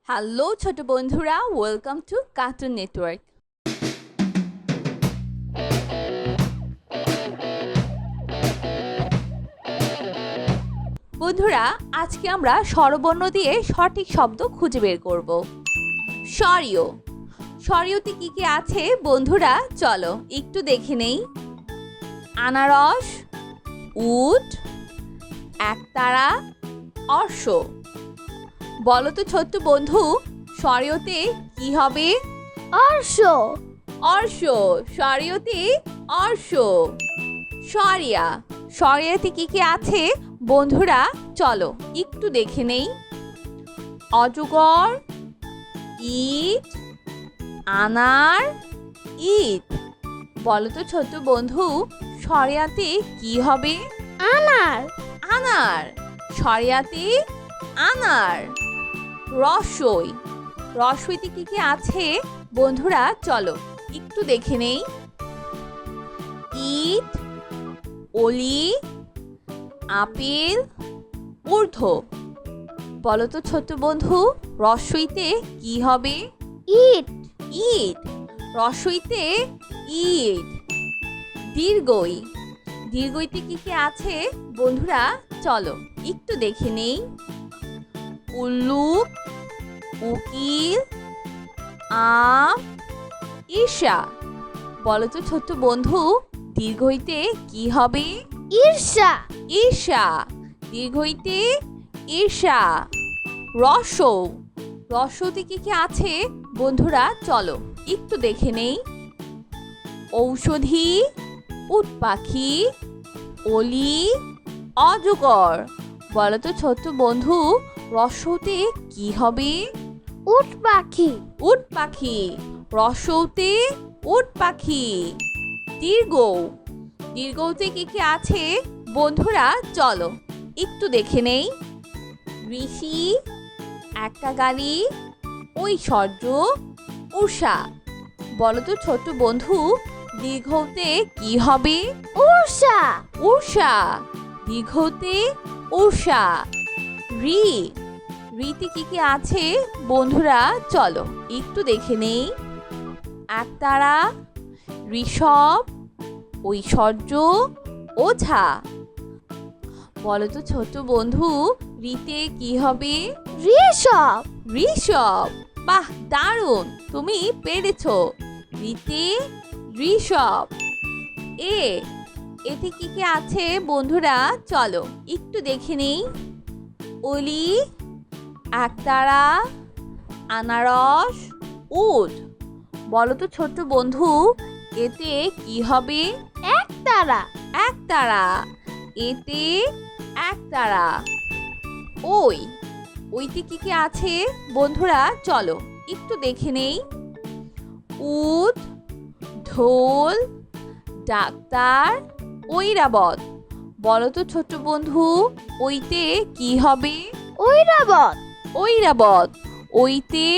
Hello ছোট বন্ধুরা, welcome to cartoon network. বন্ধুরা, আজকে আমরা স্বরবর্ণ দিয়ে সঠিক শব্দ খুঁজে বের করব। স্বরীয়, স্বরীয়তে কি কি আছে বন্ধুরা, চলো একটু দেখে নেই। আনারস, উট, একতারা, অর্শ। বলো তো ছোট্ট বন্ধু, স্বরীয়তে কি হবে? অর্শ। অর্শ, স্বরীয়তে অর্শ। স্বরিয়া, স্বরিয়াতে কি কি আছে বন্ধুরা, চলো একটু দেখে নেই। অজগর, ইট, আনার, ইট। বলো তো ছোট্ট বন্ধু, স্বরিয়াতে কি হবে? আনার। আনার, স্বরিয়াতে আনার। রসই, রসইতে কি কি আছে বন্ধুরা, চলো একটু দেখে নেই। ইট, অলি, আপেল, ঊর্ধ্ব। বলো তো ছোট্ট বন্ধু, রসইতে কি হবে? ইট। ইট, রসইতে ইট। দীর্ঘই, দীর্ঘইতে কি কি আছে বন্ধুরা, চলো একটু দেখে নেই। উল্লুক, উকিল, আম, ঈর্ষা। বলো তো ছোট্ট বন্ধু, দীর্ঘইতে কি হবে? ঈর্ষা। ঈর্ষা, দীর্ঘইতে ঈর্ষা। রসৌ, রসৌতে কি কি আছে বন্ধুরা, চলো একটু দেখে নেই। ঔষধি, উট পাখি, অলি, অজগর। বলো তো ছোট্ট বন্ধু, রসৌতে কি হবে? উট পাখি। উট পাখি, রসৌতে উট পাখি। দীর্ঘ, দীর্ঘতে কি কি আছে বন্ধুরা, চলো একটু দেখে নেই। ঋষি, একটা গাড়ি, ঐশ্বর্য, উষা। বলো তো ছোট্ট বন্ধু, দীর্ঘতে কি হবে? উষা। উষা, দীর্ঘতে উষা। রি, রিতে কি কি আছে বন্ধুরা, চলো একটু দেখে নেই। একতারা, ঋষভ, ঐশ্বর্য, ওঝা। বলো তো ছোট্ট বন্ধু, রিতে কি হবে? ঋষভ। ঋষভ, বাহ দারুণ, তুমি পেরেছো। রিতে ঋষভ। এ, এতে কি কি আছে বন্ধুরা, চলো একটু দেখে নেই। অলি, একতারা, আনারস, উট। বলো তো ছোট্ট বন্ধু, এতে কি হবে? একতারা। একতারা, এতে একতারা। ওই, ওইতে কি কি আছে বন্ধুরা, চলো একটু দেখে নেই। উট, ঢোল, ডাক্তার, ঐরাবত। বলো তো ছোট্ট বন্ধু, ওইতে কি হবে? ঐরাবত। ঐরাবত, ওইতে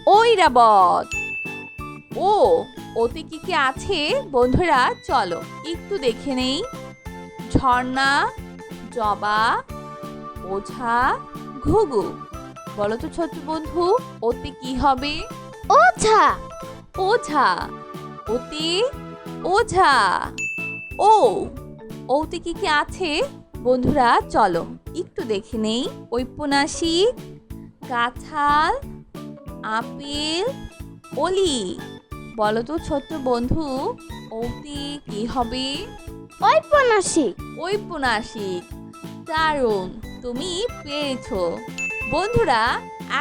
ঐরাবত। ও, ওতে কি কি আছে বন্ধুরা, চলো একটু দেখে নেই। ঝর্ণা, জবা, ওঝা, ঘুঘু। বলো তো ছোট্ট বন্ধু, ওতে কি হবে? ওঝা। ওঝা, ওতে ওঝা। ও, ওতে কি কি আছে বন্ধুরা, চলো একটু দেখে নেই। ঔপন্যাসিক, কাঁঠাল, আপেল, অলি। বলো তো ছোট্ট বন্ধু, ওতে কি হবে? ঔপন্যাসিক। ঔপন্যাসিক, দারুণ, তুমি পেরেছো। বন্ধুরা,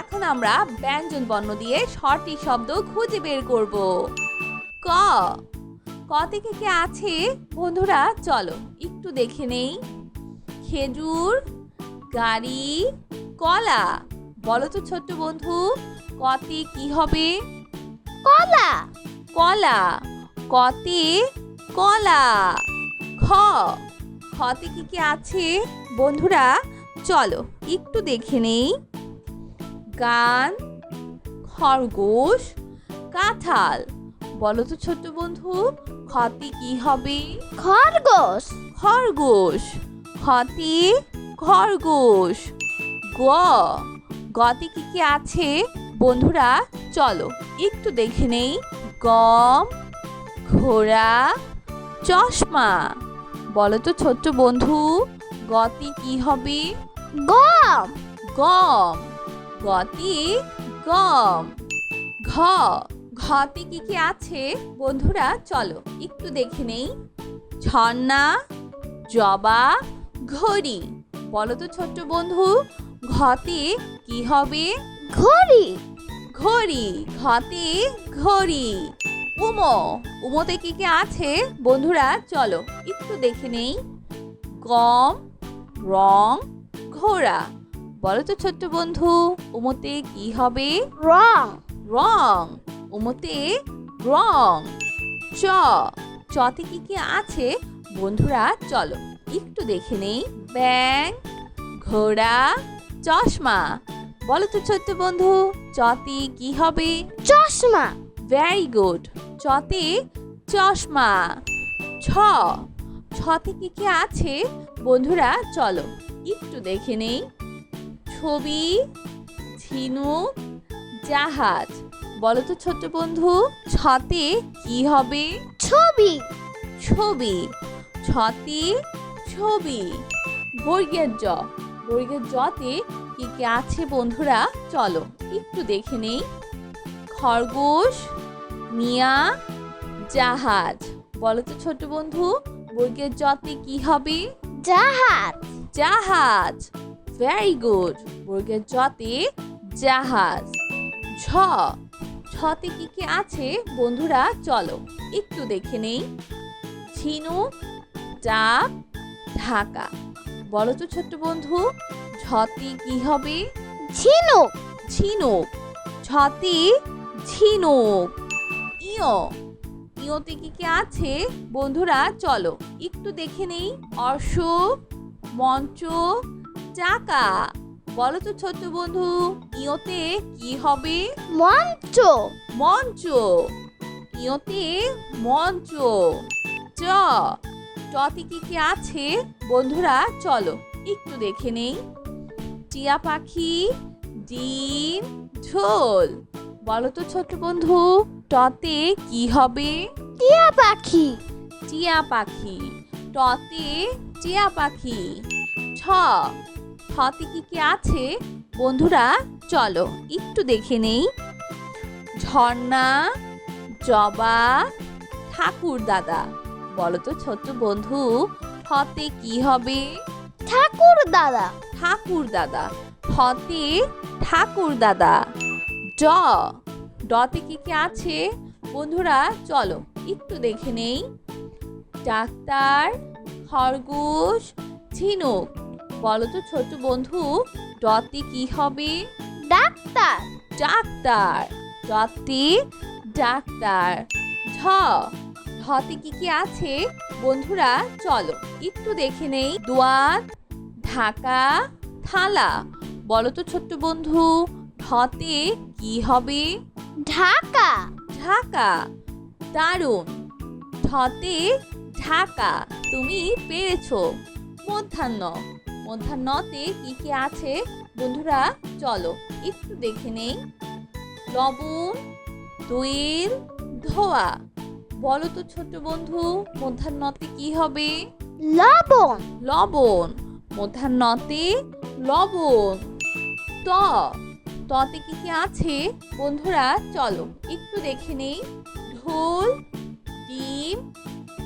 এখন আমরা ব্যঞ্জন বর্ণ দিয়ে সঠিক শব্দ খুঁজে বের করব। ক, ক থেকে কি আছে বন্ধুরা, চলো একটু দেখে নেই। খেজুর, গাড়ি, কলা। বলো তো ছোট্ট বন্ধু, কতে কি হবে? কলা। কলা, কতে কলা। খ, খতে কি কি আছে বন্ধুরা, চলো একটু দেখে নেই। গান, খরগোশ, কাঁঠাল। বলো তো ছোট্ট বন্ধু, খতে কি হবে? খরগোশ। খরগোশ, খতে খরগোশ। গ, গতে কি কি আছে বন্ধুরা চলো একটু দেখে নেই। গম, ঘোড়া, চশমা। বলো তো ছোট্ট বন্ধু, গতে কি হবে? গম। গম। গতে গম। ঘ, ঘতে কি কি আছে বন্ধুরা চলো একটু দেখে নেই। ঝর্ণা, জবা, ঘড়ি। বলো তো ছোট্ট বন্ধু, ঘতে কি হবে? ঘড়ি। ঘড়ি। ঘতে ঘড়ি। উমো, উমোতে কি কি আছে বন্ধুরা চলো একটু দেখে নেই। গম, রং, ঘোড়া। বলো তো ছোট্ট বন্ধু, উমোতে কি হবে? রং। রং। উমোতে রং। চ, চতে কি কি আছে বন্ধুরা চলো একটু দেখে নেই। ব্যাং, ঘোড়া, চশমা। বলো তো ছোট্ট বন্ধু, চতে কি হবে? চশমা। Very good. চতে চশমা। ছ, ছতে কি কি আছে বন্ধুরা চলো একটু দেখে নেই। ছবি, ঝিনুক, জাহাজ। বলো তো ছোট্ট বন্ধু, ছতে কি হবে? ছবি। ছবি। ছতে ছবি। বর্গের জ, বর্গের জতে কি কি আছে বন্ধুরা চলো একটু দেখে নেই। খরগোশ, মিয়া, জাহাজ। বলো তো ছোট বন্ধু, বর্গের জতে কি হবে? জাহাজ। জাহাজ। Very good. বর্গের জতে জাহাজ। ঝ, ছতে কি কি আছে বন্ধুরা চলো একটু দেখে নেই। ঝিনুক, ডাব, ঢাকা। বলো তো ছোট্ট বন্ধু, ঝতে কি হবে? ঝিনুক। ঝিনুক। ঝতে ঝিনুক। ইয়, ইয়তে কি কি আছে বন্ধুরা চলো একটু দেখে নেই। অশোক, মঞ্চ, চাকা। বলো তো ছোট্ট বন্ধু, ইয়তে কি হবে? মঞ্চ। মঞ্চ। ইয়তে মঞ্চ। চ, চতে কি কি আছে বন্ধুরা চলো একটু দেখে নেই। টিয়া পাখি, ডিম, ঢোল। বলো তো ছোট্ট বন্ধু, টতে কি হবে? টিয়া পাখি। টিয়া পাখি। টতে টিয়া পাখি। ছ, ছতে কি কি আছে বন্ধুরা চলো একটু দেখে নেই। ঝর্ণা, জবা, ঠাকুর দাদা। বলো তো ছোট্ট বন্ধু, ঠতে কি হবে? ঠাকুর দাদা। ঠাকুর দাদা। ঠতে ঠাকুর দাদা। ড, ডতে কি কি আছে বন্ধুরা চলো একটু দেখে নেই। ডাক্তার, খরগোশ, ঝিনুক। বলো তো ছোট বন্ধু, ডতে কি হবে? ডাক্তার। ডাক্তার। ডতে ডাক্তার। ঝ, ঝতে কি কি আছে বন্ধুরা চলো একটু দেখে নেই। দোয়াত, ঢাকা, থালা। বলো তো ছোট্ট বন্ধু, ঢতে কি হবে? ঢাকা। ঢাকা। দারুণ। ঢতে ঢাকা। তুমি পেরেছো। মধ্যাহ্ন, মধ্যাহ্নতে কি কি আছে বন্ধুরা চলো একটু দেখে নেই। লবণ, দইয়ের, ধোয়া। বলো তো ছোট্ট বন্ধু, মধ্যাহ্নতে কি হবে? লবণ। লবণ। মধ্যাহ্নতে লবণ। ত, ততে কি কি আছে বন্ধুরা চলো একটু দেখে নেই। ঢোল, ডিম,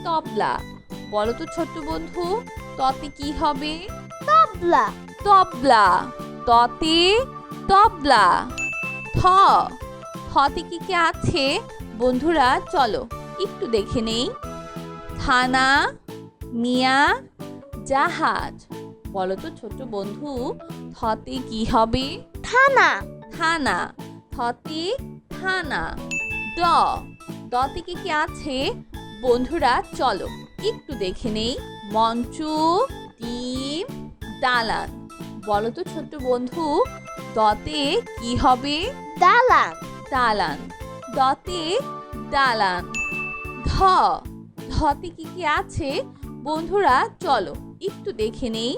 তবলা। বলো তো ছোট্ট বন্ধু, ততে কি হবে? তবলা। তবলা। ততে তবলা। থ, থতে কি কি আছে বন্ধুরা চলো একটু দেখে নেই। থানা, মিয়া, জাহাজ। বলো তো ছোট্ট বন্ধু, থতে কি হবে? থানা। থানা। থতে থানা। ড, ডতে কি কি আছে বন্ধুরা চলো একটু দেখে নেই। মঞ্চ, ডিম, দালান। বলো তো ছোট্ট বন্ধু, দতে কি হবে? দালান। দালান। দতে দালান। ধ, ধতে কি কি আছে বন্ধুরা চলো একটু দেখে নেই।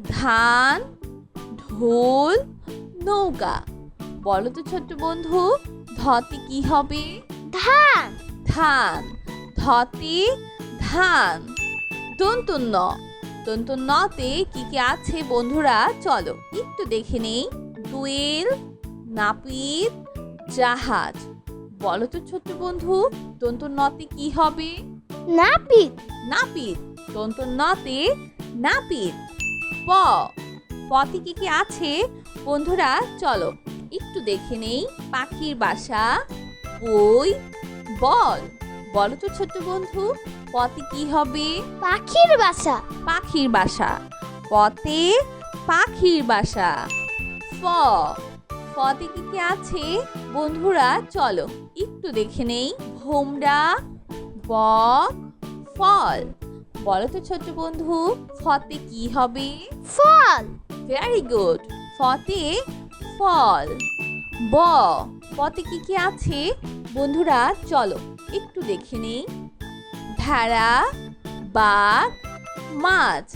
ধান, ঢোল, নৌকা। বলো তো ছোট্ট বন্ধু, ধতে কি হবে? ধান। ধান। ধতে ধান। দন্তন্য। দন্তন্যতে কি কি আছে বন্ধুরা? চলো একটু দেখে নেই। দোয়েল, নাপিত, জাহাজ। বলো তো ছোট্ট বন্ধু, দন্তন্যতে কি হবে? নাপিত। নাপিত। দন্তন্যতে নাপিত। প। পতে কি কি আছে বন্ধুরা? চলো একটু দেখে নেই। পাখির বাসা, বই, বল। বলো তো ছোট্ট বন্ধু, পতে কি হবে? পাখির বাসা। পাখির বাসা। পতে পাখির বাসা। ফ। ফতে কি কি আছে বন্ধুরা? চলো একটু দেখে নেই। ভোমরা, বক, ফল। বলো তো ছোট্ট বন্ধু, ফতে কি হবে? ফল। Very good. ফতে ফল। ব। বতে কি কি আছে বন্ধুরা? চলো একটু দেখে নেই। ভেড়া, বাঘ, মাছ।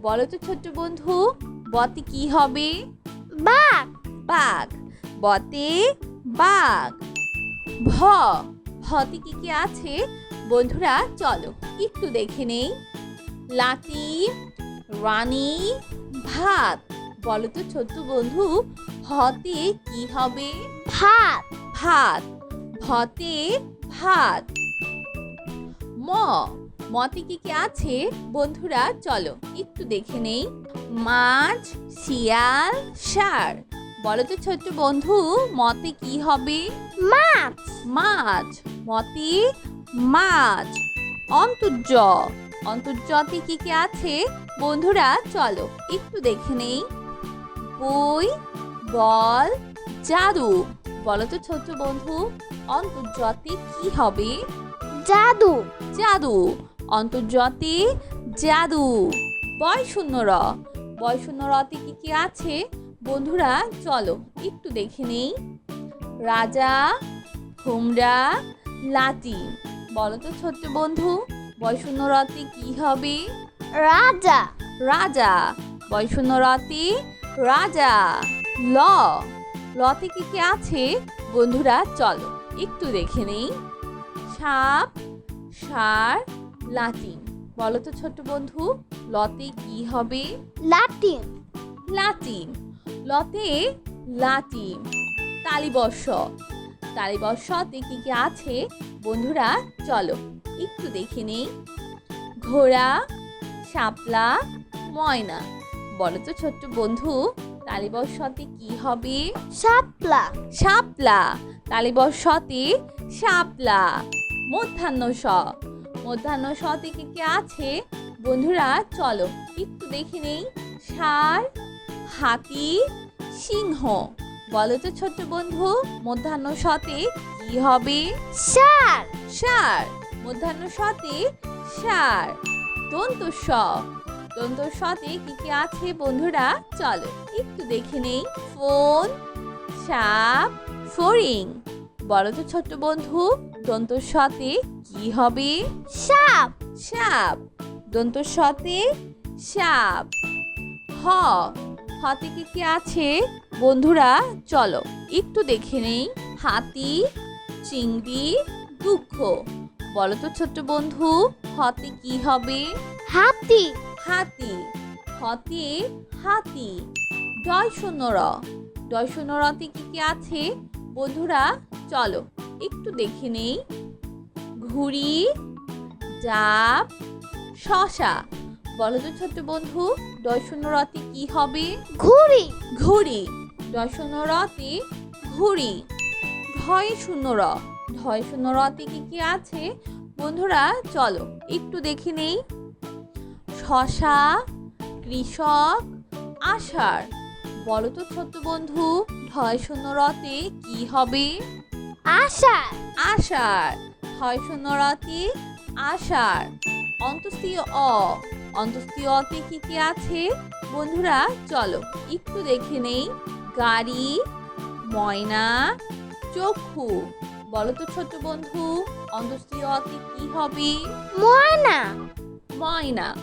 বলো তো ছোট্ট বন্ধু, বতে কি হবে? বাঘ। বাঘ। বতে বাঘ। ভ। ভতে কি কি আছে বন্ধুরা? চলো একটু দেখে নেই। লাঠি, রানী, ভাত। বলো তো ছোট্ট বন্ধু, ভতে কি হবে? ভাত। ভাত। ভতে ভাত। ম। মতে কি কি আছে বন্ধুরা? চলো একটু দেখে নেই। মাছ, শিয়াল, ষাঁড়। বলো তো ছোট্ট বন্ধু, মতে কি হবে? মাছ। মাছ। মতে মাছ। অন্তর্য। অন্তর্যতে কি কি আছে বন্ধুরা? চলো একটু দেখে নেই। বই, বল, জাদু। বলো তো ছোট্ট বন্ধু, অন্তর্যতে কি হবে? জাদু। জাদু। অন্তর্যতে জাদু। বয় শূন্য র। বয় শূন্য রতে কি কি আছে বন্ধুরা? চলো একটু দেখে নেই। রাজা, হোমরা, লাঠি। বলো তো ছোট্ট বন্ধু, বয় শূন্য রতে কি হবে? রাজা। রাজা। বয় শূন্য রতে রাজা। ল। লতে কি কি আছে বন্ধুরা? চলো একটু দেখে নেই। সাপ, ষাঁড়, লাঠি। বলো তো ছোট্ট বন্ধু, লতে কি হবে? লাটিম। লাটিম। লতে লাটিম। তালিবর্ষ। তালিবর্ষতে কি কি আছে বন্ধুরা? চলো একটু দেখে নেই। ঘোড়া, শাপলা, ময়না। বলো তো ছোট্ট বন্ধু, তালিবর্ষতে কি হবে? শাপলা। শাপলা। তালিবর্ষতে শাপলা। মধ্যাহ্ন স। মধ্যাহ্ন সতে কি কি আছে বন্ধুরা? চলো একটু দেখে নেই। ষাঁড়, হাতি, সিংহ। বলো তো ছোট্ট বন্ধু, মধ্যাহ্ন সতে কি হবে? ষাঁড়। ষাঁড়। মধ্যাহ্ন সতে ষাঁড়। দন্ত স। দন্ত সতে কি কি আছে বন্ধুরা? চলো একটু দেখে নেই। ফোন, সাপ, ফড়িং। বলো তো ছোট্ট বন্ধু, দন্ত সতে কি হবে? সাপ। সাপ। দন্ত সতে সাপ। হ। হতে কি কি আছে বন্ধুরা? চলো একটু দেখে নেই। হাতি, চিংড়ি, দুঃখ। বলো তো ছোট্ট বন্ধু, হতে কি হবে? হাতি। হাতি। হতে হাতি। ডয় শূন্য র। ডয় শূন্য রতে কি কি আছে বন্ধুরা? চলো একটু দেখে নেই। ঘুড়ি, ডাব, শশা। বলো তো ছোট্ট বন্ধু, ডয় শূন্য রতে কি হবে? ঘুড়ি। ঘুড়ি। ডয় শূন্য রতে ঘুড়ি। ঢয় শূন্য র। ঢয় শূন্য রতে কি কি আছে বন্ধুরা? চলো একটু দেখে নেই। শশা, কৃষক, আষাঢ়। বলো তো ছোট্ট বন্ধু, ঢয় শূন্য রতে কি হবে? আষাঢ়। আষাঢ়। ঢয় শূন্য রতে আষাঢ়। অন্তস্তীয় অ। অন্তস্তীয় অতে কি কি আছে বন্ধুরা? চলো একটু দেখে নেই। গাড়ি, ময়না, চক্ষু। বলো তো ছোট্ট বন্ধু, অন্তস্তীয় অতে কি হবে? ময়না। ময়না।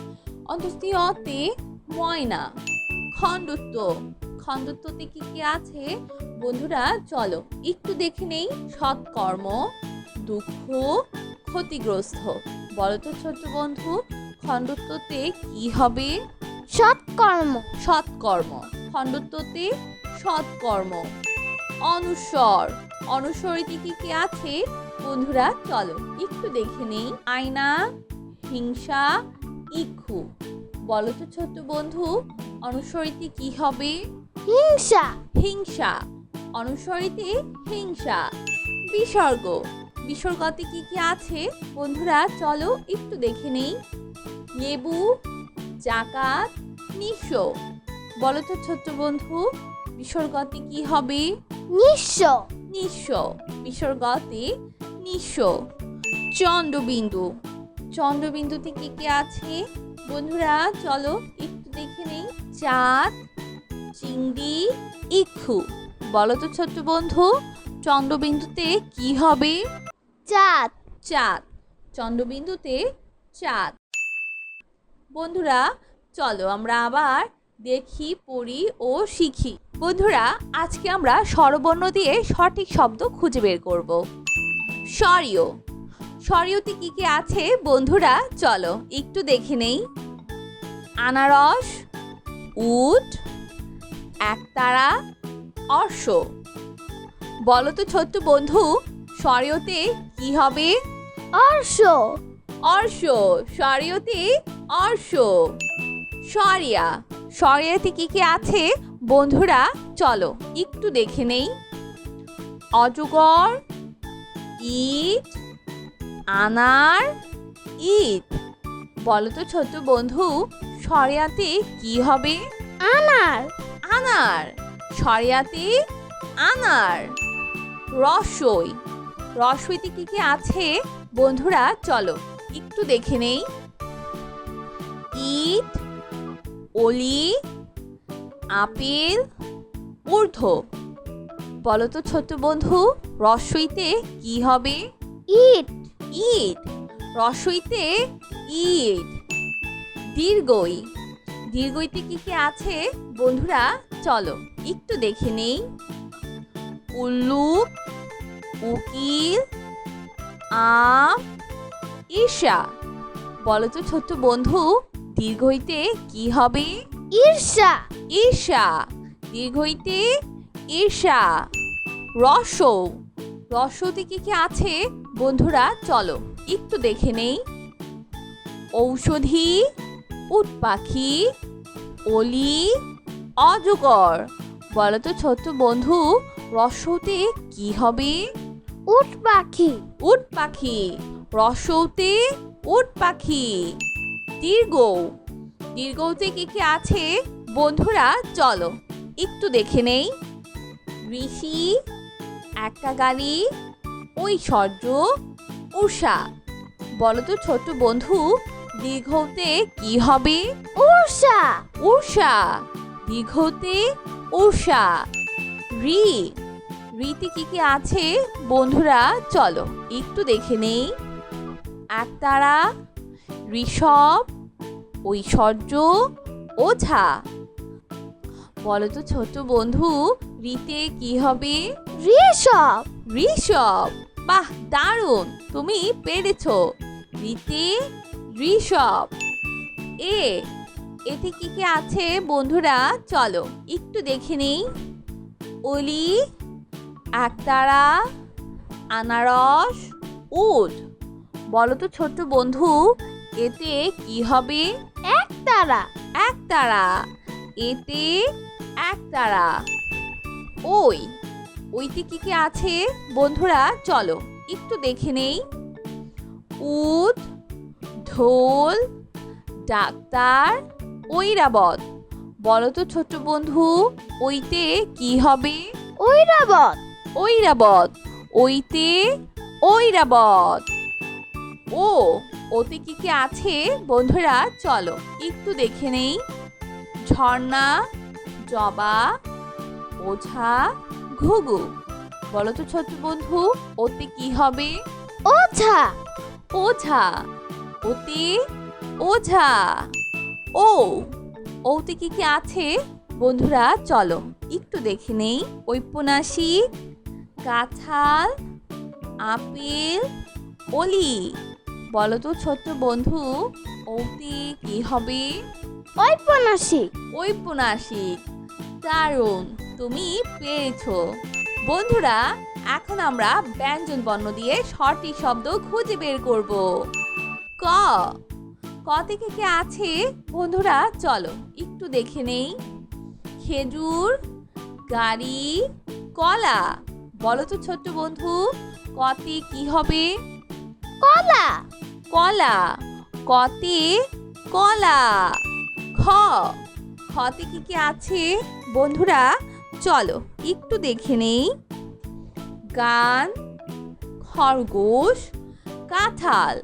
অন্তস্তীয় অতে ময়না। খণ্ডত্ব। খ খণ্ডত্বতে কি কি আছে বন্ধুরা চলো একটু দেখে নেই। সৎকর্ম, দুঃখ, ক্ষতিগ্রস্ত। বলো তো ছোট্ট বন্ধু, খণ্ডত্বতে কি হবে? সৎকর্ম। সৎকর্ম। খণ্ডত্বতে সৎকর্ম। অনুস্বর, অনুস্বরিতে কি কি আছে বন্ধুরা চলো একটু দেখে নেই। আয়না, হিংসা, ইক্ষু। বলো তো ছোট্ট বন্ধু, অনুস্বরিতে কি হবে? হিংসা। হিংসা। অনুস্বরিতে হিংসা। বিসর্গ, বিসর্গতে কি কি আছে বন্ধুরা চলো একটু দেখে নেই। লেবু, জাকাত, নিঃস্ব। বলো তো ছোট্ট বন্ধু, বিসর্গতে কি হবে? নিঃস্ব। নিঃস্ব। বিসর্গতে নিঃস্ব। চন্দ্রবিন্দু, চন্দ্রবিন্দুতে কি কি আছে বন্ধুরা চলো একটু দেখে নেই। চাঁদ, চিংড়ি, ইক্ষু। বলো তো ছোট্ট বন্ধু, চন্দ্রবিন্দুতে কি হবে? চাঁদ। চাঁদ। চন্দ্রবিন্দুতে চাঁদ। বন্ধুরা চলো আমরা আবার দেখি, পড়ি ও শিখি। বন্ধুরা আজকে আমরা স্বরবর্ণ দিয়ে সঠিক শব্দ খুঁজে বের করব। স্বরীয়, স্বরীয়তে কি কি আছে বন্ধুরা চলো একটু দেখে নেই। আনারস, উট, একতারা, অর্শ। বলো তো ছোট্ট বন্ধু, স্বরীয়তে কি হবে? অর্শ। অর্শ। স্বরীয়তে অর্শ। স্বরিয়া, স্বরিয়াতে কি কি আছে বন্ধুরা চলো একটু দেখে নেই। অজগর, ইট, আনার, ইট। বলো তো ছোট্ট বন্ধু, স্বরিয়াতে কি হবে? আনার। আনার। স্বরিয়াতে আনার। রসই, রসইতে কি কি আছে বন্ধুরা চলো একটু দেখে নেই। ইট, অলি, আপেল, ঊর্ধ্ব। বলো তো ছোট্ট বন্ধু, রসইতে কি হবে? ইট। ইট। রসইতে ইট। দীর্ঘই, দীর্ঘইতে কি কি আছে বন্ধুরা চলো একটু দেখে নেই। উল্লুক, উকিল, আম, ঈর্ষা। বলো তো ছোট্ট বন্ধু, দীর্ঘইতে কি হবে? ঈর্ষা। ঈর্ষা। দীর্ঘইতে ঈর্ষা। রসৌ, রসৌতে কি কি আছে বন্ধুরা চলো একটু দেখে নেই। ঔষধি, উট পাখি, অলি, অজগর। বলো তো ছোট্ট বন্ধু, রসৌতে কি হবে? উট পাখি। উট পাখি। রসৌতে উট পাখি। দীর্ঘ, দীর্ঘতে কি কি আছে বন্ধুরা চলো একটু দেখে নেই। ঋষি, একটা গাড়ি, ঐশ্বর্য, উষা। বলো তো ছোট্ট বন্ধু, দীর্ঘতে কি হবে? উষা। উষা। দীর্ঘতে উষা। রি, রিতে কি কি আছে বন্ধুরা চলো একটু দেখে নেই। একতারা, ঋষভ, ঐশ্বর্য, ওঝা। বলো তো ছোট্ট বন্ধু, রিতে কি হবে? ঋষভ। ঋষভ। বাহ দারুণ, তুমি পেরেছো। রিতে ঋষভ। এ, এতে কি কি আছে বন্ধুরা চলো একটু দেখে নেই। অলি, একতারা, আনারস, উট। বলো তো ছোট্ট বন্ধু, এতে কি হবে? একতারা। একতারা। এতে একতারা। ওই, ওইতে কি কি আছে বন্ধুরা চলো একটু দেখে নেই। উট, ঢোল, ডাক্তার, ঐরাবত। বলো তো ছোট্ট বন্ধু, ওইতে কি হবে? ঐরাবত। ঐরাবত। ওইতে ঐরাবত। ও, ওতে কি কি আছে বন্ধুরা চলো একটু দেখে নেই। ঝর্ণা, জবা, ওঝা, ঘুঘু। বলো তো ছোট্ট বন্ধু, ওতে কি হবে? ওঝা। ওঝা। ওতে ওঝা। ও, ওতে কি কি আছে বন্ধুরা চলো একটু দেখে নেই। ঔপন্যাসিক, কাঁঠাল, আপেল, অলি। বলো তো ছোট্ট বন্ধু, ওতে কি হবে? ঔপন্যাসিক। ঔপন্যাসিক। দারুণ, তুমি পেরেছো। বন্ধুরা, এখন আমরা ব্যঞ্জন বর্ণ দিয়ে সঠিক শব্দ খুঁজে বের করব। ক। ক থেকে কি আছে বন্ধুরা? চলো একটু দেখে নেই। খেজুর, গাড়ি, কলা। বলো তো ছোট্ট বন্ধু, কতে কি হবে? কলা। কলা। কতে কলা। খ। খতে কি কি আছে বন্ধুরা? চলো একটু দেখে নেই। গান, খরগোশ, কাঁঠাল।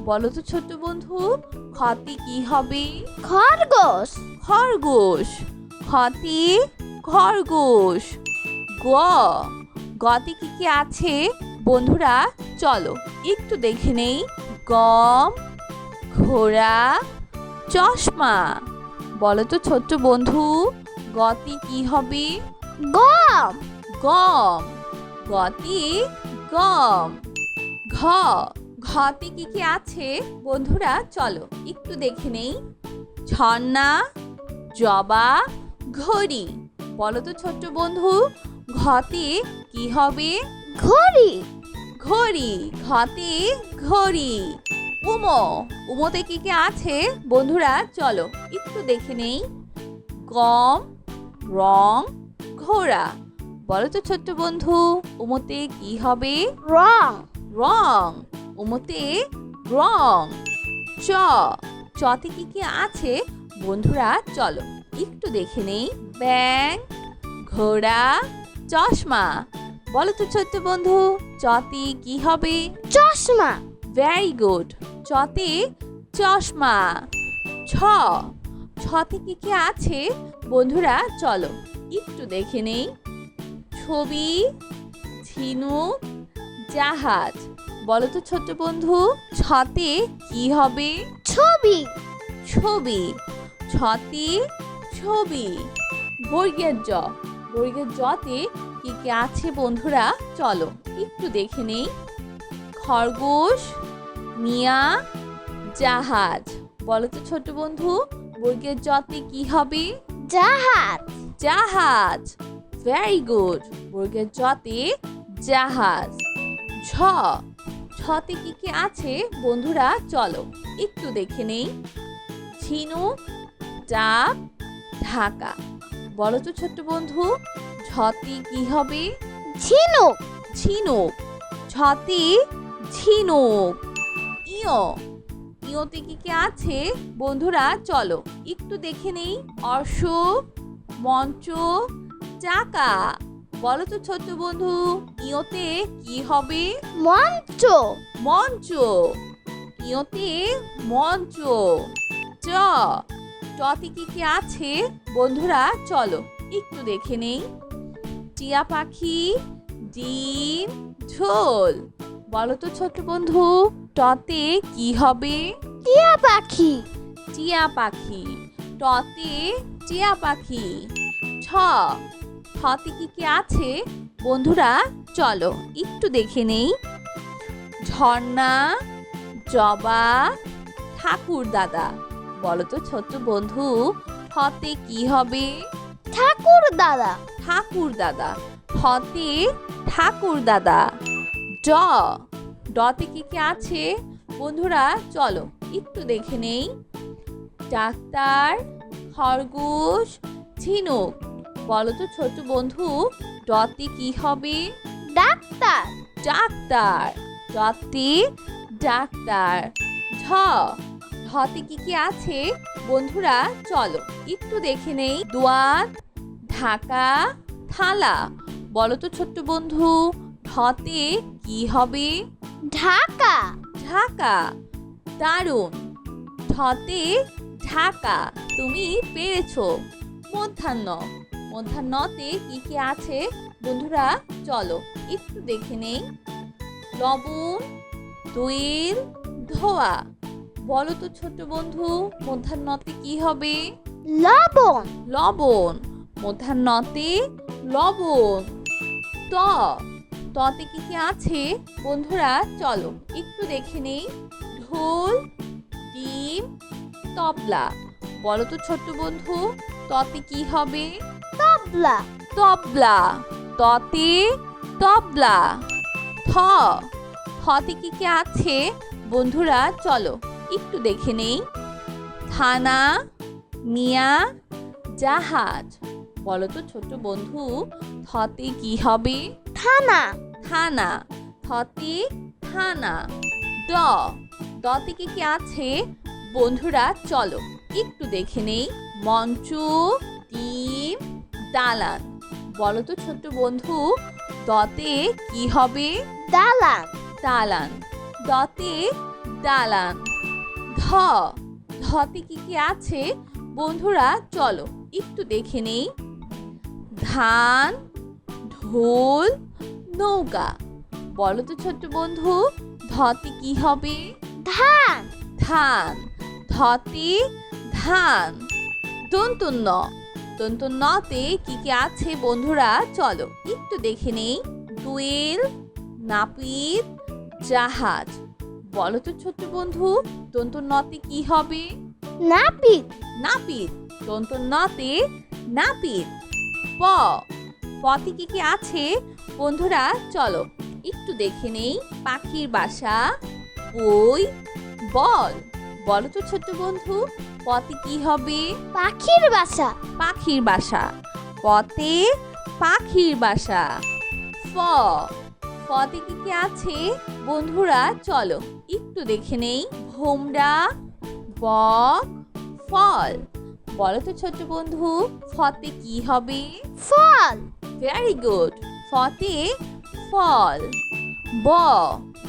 বলো তো ছোট্ট বন্ধু, খতে কি হবে? খরগোশ। খরগোশ। খতে খরগোশ। গ। গতে কি কি আছে বন্ধুরা? চলো একটু দেখে নেই। গম, ঘোড়া, চশমা। বলো তো ছোট্ট বন্ধু, গতে কি হবে? গম। গম। গতে গম। ঘ। ঘতে কি কি আছে বন্ধুরা? চলো একটু দেখে নেই। ঝর্ণা, জবা, ঘড়ি। বলো তো ছোট্ট বন্ধু, ঘতে কি হবে? ঘড়ি। ঘড়ি। ঘতে ঘড়ি। উমো। উমোতে কি কি আছে বন্ধুরা? চলো একটু দেখে নেই। গম, রং, ঘোড়া। বলো তো ছোট্ট বন্ধু, উমোতে কি হবে? রং। রং। উমোতে রং। চ। চতে কি কি আছে বন্ধুরা? চলো একটু দেখে নেই। ব্যাং, ঘোড়া, চশমা। বলো তো ছোট্ট বন্ধু, চতে কি হবে? চশমা। Very good. চতে চশমা। ছ। ছতে কি কি আছে বন্ধুরা? চলো একটু দেখে নেই। ছবি, ঝিনুক, জাহাজ। বলো তো ছোট্ট বন্ধু, ছতে কি হবে? ছবি। ছবি। ছতে ছবি। বর্গের জ। বর্গের জতে কি কি আছে বন্ধুরা? চলো একটু দেখে নেই। খরগোশ, মিয়া, জাহাজ। বলো তো ছোট্ট বন্ধু, বর্গের জতে কি হবে? জাহাজ। জাহাজ। Very good. বর্গের জতে জাহাজ। ঝ। ঝতে কি কি আছে বন্ধুরা? চলো একটু দেখে নেই। ঝিনুক, ডাব, ঢাকা। বলো তো ছোট্ট বন্ধু, ঝতে কি হবে? ঝিনুক। ঝিনুক। ঝতে ঝিনুক। ইয়। ইয়তে কি কি আছে বন্ধুরা? চলো একটু দেখে নেই। অর্শ, মঞ্চ, চাকা। বলো তো ছোট্ট বন্ধু, ইয়তে কি হবে? মঞ্চ। মঞ্চ। ইয়তে মঞ্চ। চ। চতে কি কি আছে বন্ধুরা? চলো একটু দেখে নেই। টিয়া পাখি, ডিম, ঝোল। বলো তো ছোট্ট বন্ধু, টতে কি হবে? টিয়া পাখি। টিয়া পাখি। টতে টিয়া পাখি। ছ। ছতে কি কি আছে বন্ধুরা? চলো একটু দেখে নেই। ঝর্ণা, জবা, ঠাকুর দাদা। বলো তো ছোট্ট বন্ধু, ছতে কি হবে? ঠাকুর দাদা। ঠাকুর দাদা। ছতে ঠাকুর দাদা। ড। ডতে কি কি আছে বন্ধুরা? চলো একটু দেখে নেই। ডাক্তার, খরগোশ, ঝিনুক। বলো তো ছোট্ট বন্ধু, ডতে কি হবে? ডাক্তার। ডাক্তার। ডতে ডাক্তার। ঝ। ঝতে কি কি আছে বন্ধুরা? চলো একটু দেখে নেই। দোয়াত, ঢাকা, থালা। বলো তো ছোট্ট বন্ধু, ঢতে কি হবে? ঢাকা। ঢাকা। দারুণ। ঢতে ঢাকা। তুমি পেরেছো। মধ্যাহ্ন। মধ্যাহ্নতে কি কি আছে বন্ধুরা? চলো একটু দেখে নেই। লবণ, দইয়ের, ধোয়া। বলো তো ছোট্ট বন্ধু, মধ্যাহ্নতে কি হবে? লবণ। লবণ। মূর্ধন্যতে লবণ। ত ততে কি কি আছে বন্ধুরা চলো একটু দেখে নেই। ঢোল, ডিম, তবলা। বলো তো ছোট্ট বন্ধু, ততে কি হবে? তবলা। তবলা। ততে তবলা। থ থতে কি কি আছে বন্ধুরা চলো একটু দেখে নেই। থানা, মিয়া, জাহাজ। বলো তো ছোট্ট বন্ধু, থতে কি হবে? থানা। থানা। থতে থানা। ড দতে কি কি আছে বন্ধুরা চলো একটু দেখে নেই। মঞ্চ, ডিম, দালান। বলো তো ছোট্ট বন্ধু, দতে কি হবে? দালান। দালান। দতে দালান। ধ ধতে কি কি আছে বন্ধুরা চলো একটু দেখে নেই। ধান, ঢোল, নৌকা। বলো তো ছোট্ট বন্ধু, ধতে কি হবে? ধান। ধান। ধতে ধান। দন্তন্য দন্তন্যতে কি কি আছে বন্ধুরা চলো একটু দেখে নেই। দোয়েল, নাপিত, জাহাজ। বলো তো ছোট্ট বন্ধু, দন্তন্যতে কি হবে? নাপিত। নাপিত। দন্তন্যতে নাপিত। প পতে কি কি আছে বন্ধুরা চলো একটু দেখে নেই। পাখির বাসা, বই, বল। বলো তো ছোট্ট বন্ধু, পতে কি হবে? পাখির বাসা। পাখির বাসা। পতে পাখির বাসা। ফ ফতে কি কি আছে বন্ধুরা চলো একটু দেখে নেই। ভোমরা, বক, ফল। বলো তো ছোট্ট বন্ধু, ফতে কি হবে? ফল। Very good. ফতে ফল। ব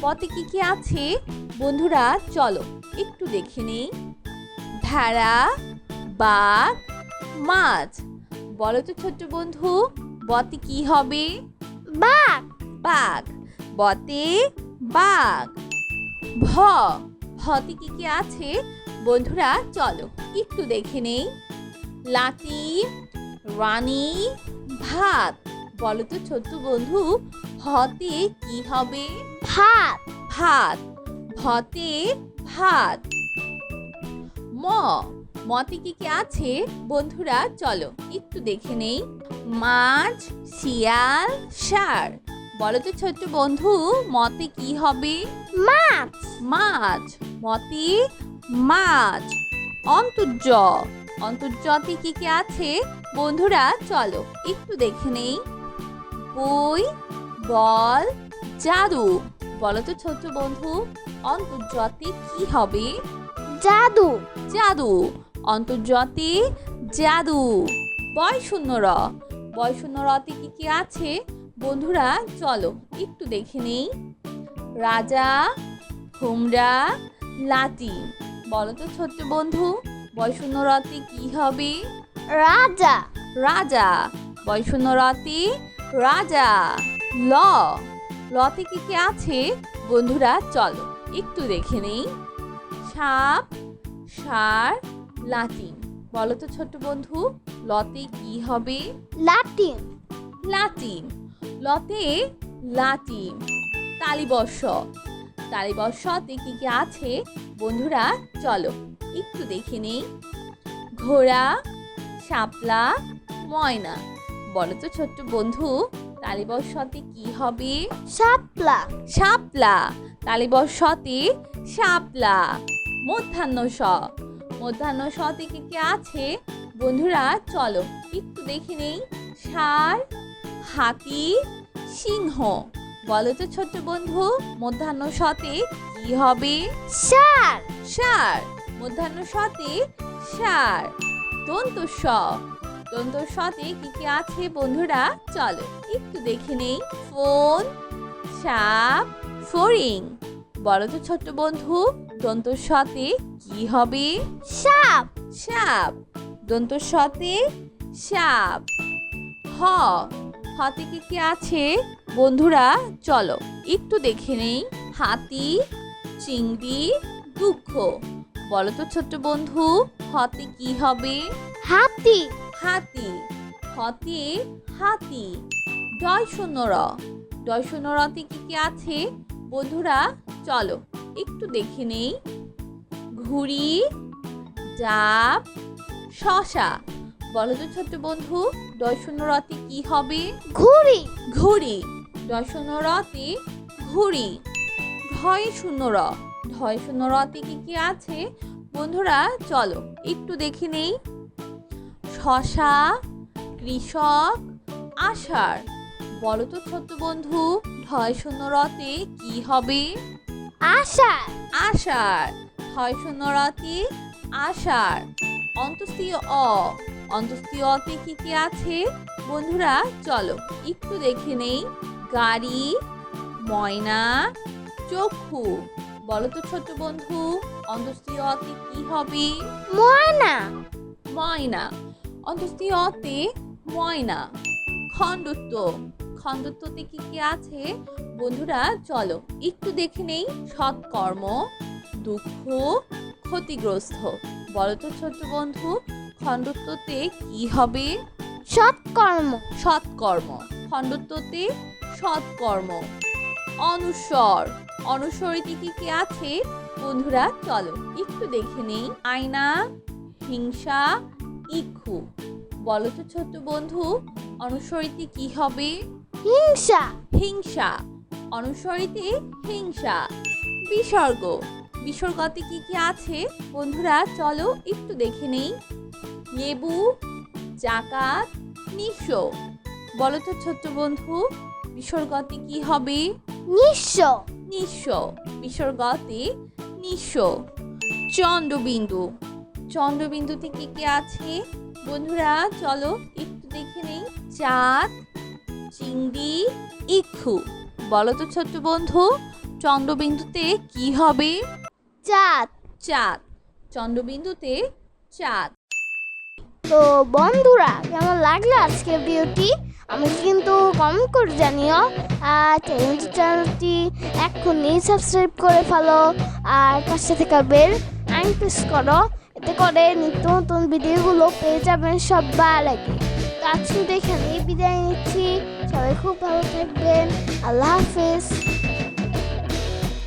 বতে কি কি আছে বন্ধুরা চলো একটু দেখে নেই। ভেড়া, বাঘ, মাছ। বলো তো ছোট্ট বন্ধু, বতে কি হবে? বাঘ। বাঘ। বতে বাঘ। ভ ভতে কি কি আছে বন্ধুরা চলো একটু দেখে নেই। লাঠি, রানী, ভাত। বলো তো ছোট্ট বন্ধু, ভতে কি হবে? ভাত। ভাত। ভতে ভাত। ম মতে কি কি আছে বন্ধুরা চলো একটু দেখে নেই। মাছ, শিয়াল, ষাঁড়। বলো তো ছোট্ট বন্ধু, মতে কি হবে? মাছ। মাছ। মতে মাছ। অন্তর্য অন্তর্যতে কি কি আছে বন্ধুরা চলো একটু দেখে নেই। বই, বল, জাদু। বলো তো ছোট্ট বন্ধু, অন্তর্যতে কি হবে? জাদু। জাদু। অন্তর্যতে জাদু। বয় শূন্য র বয় শূন্য রতে কি কি আছে বন্ধুরা চলো একটু দেখে নেই। রাজা, ঘুমরা, লাঠি। বলো তো ছোট্ট বন্ধু, বয় শূন্য রতে কি হবে? রাজা। রাজা। বয় শূন্য রতে রাজা। ল লতে কি কি আছে বন্ধুরা চলো একটু দেখে নেই। সাপ, ষাঁড়, লাটিম। বলো তো ছোট্ট বন্ধু, লতে কি হবে? লাটিম। লাটিম। লতে লাটিম। তালিবর্ষ তালিবর্ষতে কি কি আছে বন্ধুরা চলো একটু দেখে নেই। ঘোড়া, শাপলা, ময়না। বলো তো ছোট্ট বন্ধু, তালিবর্ষতে কি হবে? শাপলা। শাপলা। তালিবর্ষতে শাপলা। মধ্যাহ্ন স মধ্যাহ্ন সতে কি কি আছে বন্ধুরা চলো একটু দেখে নেই। ষাঁড়, হাতি, সিংহ। বলো তো ছোট্ট বন্ধু, মধ্যাহ্ন সতে কি হবে? ষাঁড়। ষাঁড়। মধ্যাহ্ন সতে ষাঁড়। দন্ত স দন্ত সতে কি কি আছে বন্ধুরা চলো একটু দেখে নেই। ফোন, সাপ, ফড়িং। বলো তো ছোট্ট বন্ধু, দন্ত সতে কি হবে? সাপ। সাপ। দন্ত সতে সাপ। হ হতে কি কি আছে বন্ধুরা চলো একটু দেখে নেই। হাতি, চিংড়ি, দুঃখ। বলো তো ছোট্ট বন্ধু, হতে কি হবে? হাতি। হাতি। হ হতে হাতি। ডয় শূন্য র। ডয় শূন্য রতে কি আছে বন্ধুরা চলো একটু দেখে নেই। ঘুড়ি, ডাব, শশা। বলো তো ছোট্ট বন্ধু ডয় শূন্য রতে কি হবে? ঘুড়ি। ঘুড়ি। ডয় শূন্য রতে ঘুড়ি। ঢয় শূন্য র। ঢয় শূন্য রতে কি আছে বন্ধুরা চলো একটু দেখে নেই। শশা, কৃষক, আষাঢ়। বলো তো ছোট্ট বন্ধু ঢয় শূন্য রতে কি হবে? আষাঢ়। আষাঢ়। ঢয় শূন্য রতে আষাঢ়। অন্তস্থীয় অ। অন্তস্থীয় অতে কি আছে বন্ধুরা চলো একটু দেখে নেই। গাড়ি, ময়না, চক্ষু। বলো তো ছোট্ট বন্ধু অন্তস্থীয় অতে কি হবে? ময়না। ময়না। অন্তস্থীয় অতে ময়না। খণ্ডত্ব। খণ্ডত্বতে কি আছে বন্ধুরা চলো একটু দেখে নেই। সৎকর্ম, দুঃখ, ক্ষতিগ্রস্ত। বলো তো ছোট্ট বন্ধু খণ্ডত্বতে কি হবে? সৎকর্ম। সৎকর্ম। খণ্ডত্বতে সৎকর্ম। অনুস্বর। অনুস্বরিতে কি আছে বন্ধুরা চলো একটু দেখে নেই। আয়না, হিংসা, ইক্ষু। বলো তো ছোট্ট বন্ধু অনুস্বরিতে কি হবে? হিংসা। হিংসা। অনুস্বরিতে হিংসা। বিসর্গ। বিসর্গতে কি আছে বন্ধুরা চলো একটু দেখে নেই। লেবু, জাকাত, নিঃস্ব। বলো তো ছোট্ট বন্ধু বিসর্গতে কি হবে? নিঃস্ব। নিঃস্ব। বিসর্গতে নিঃস্ব। চন্দ্রবিন্দু। চন্দ্রবিন্দুতে কি আছে বন্ধুরা চলো একটু দেখে নেই। চাঁদ, চিংড়ি, ইক্ষু। বলো তো ছোট্ট বন্ধু চন্দ্রবিন্দুতে কি হবে? চাঁদ। চাঁদ। চন্দ্রবিন্দুতে চাঁদ। তো বন্ধুরা কেমন লাগলো আজকের ভিডিওটি আমাকে কিন্তু কমেন্ট করে জানিও। আর চ্যানেলটি এক্ষুনি সাবস্ক্রাইব করে ফেলো আর পাশে থাকা বেল আইকন প্রেস করো, এতে করে নিত্য নতুন ভিডিওগুলো পেয়ে যাবেন সবার আগে। তো আজকে এখানেই বিদায় নিচ্ছি, সবাই খুব ভালো থাকবেন। আল্লাহ হাফেজ।